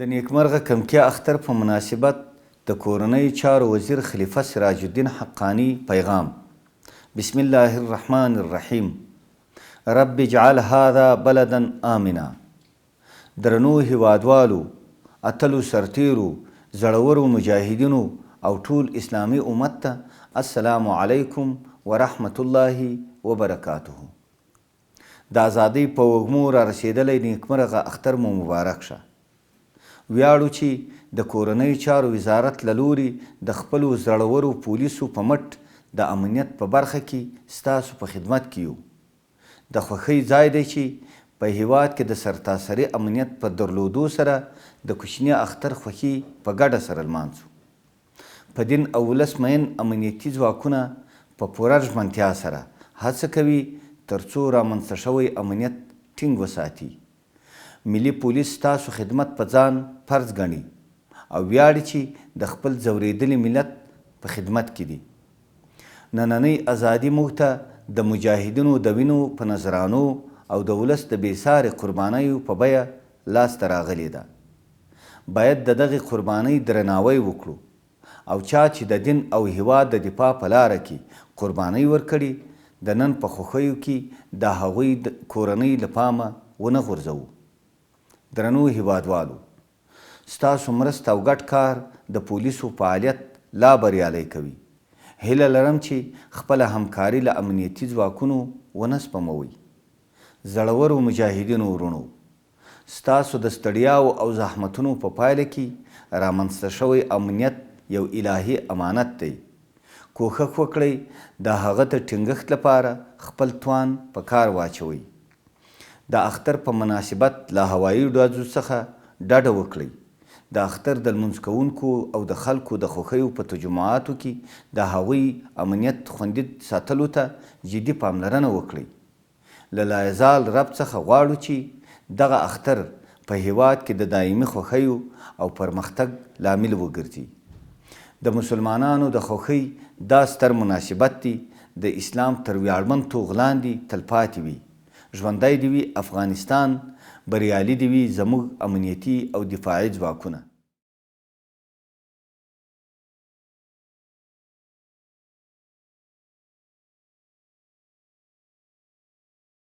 د نیکمرغه کمکیا اختر په مناسبت د کورنۍ چارو وزیر خلیفه سراج الدین حقانی پیغام. بسم الله الرحمن الرحیم. رب اجعل هذا بلدا آمنا. درنو هیوادوالو، اتلو سرتیرو، زړورو مجاهدینو او ټول اسلامي امت ته السلام علیکم ورحمت الله وبرکاته. د ازادۍ په وږمو را رسېدلی نیکمرغه اختر مو مبارک شه. ویاړو چې د کورنۍ چارو وزارت له لورې د خپلو زړورو پولیسو په مټ د امنیت په برخه کې ستاسو په خدمت کې یو. د خوښۍ ځای دی چې په هیواد کې د سرتاسري امنیت په درلودو سره د کوچني اختر خوښي په ګډه سره لمانځو. په دین او ولس مین امنیتي ځواکونه په پوره ژمنتیا سره هڅه کوي ترڅو رامنځته شوی امنیت ټینګ وساتي. ملي پولیس ستاسو خدمت په ځان فرض ګڼي او ویاړي چې د خپل ځورېدلي ملت په خدمت کې دي. نننۍ ازادي موږ ته د مجاهدینو د وینو په نذرانو او د ولس د بېسارې قربانیو په بیه لاسته راغلې ده. باید د دغې قربانۍ درناوی وکړو او چا چې د دین او هیواد د دفاع په لاره کې قربانۍ ورکړي د نن په خوښیو کې د هغوی د کورنۍ له پامه ونه غورځوو. درنو هیوادوالو، ستاسو مرسته او ګډ کار د پولیسو فعالیت لا بریالی کوي. هیله لرم چې خپله همکاري له امنیتي ځواکونو ونه سپموئ. زړورو مجاهدینو ورونو، ستاسو د ستړیاو او زحمتونو په پایله کې رامنځته شوی امنیت یو الهي امانت دی. کوښښ وکړئ د هغه د ټینګښت لپاره خپل توان په کار واچوئ. د اختر په مناسبت له هوایي ډزو څخه ډډه وکړئ. د اختر د لمونځ کوونکو او د خلکو د خوښیو په تجمعاتو کې د هغوی امنیت خوندي ساتلو ته جدي پاملرنه وکړئ. له لایزال رب څخه غواړو چې دغه اختر په هیواد کې د دایمي خوښیو او پرمختګ لامل وګرځي. د مسلمانانو د خوښۍ دا ستر مناسبت دی د اسلام تر ویاړمن توغ لاندې تلپاتې وي. ژوندی دې وي افغانستان، بریالي دې وي زموږ امنیتي او دفاعي ځواکونه.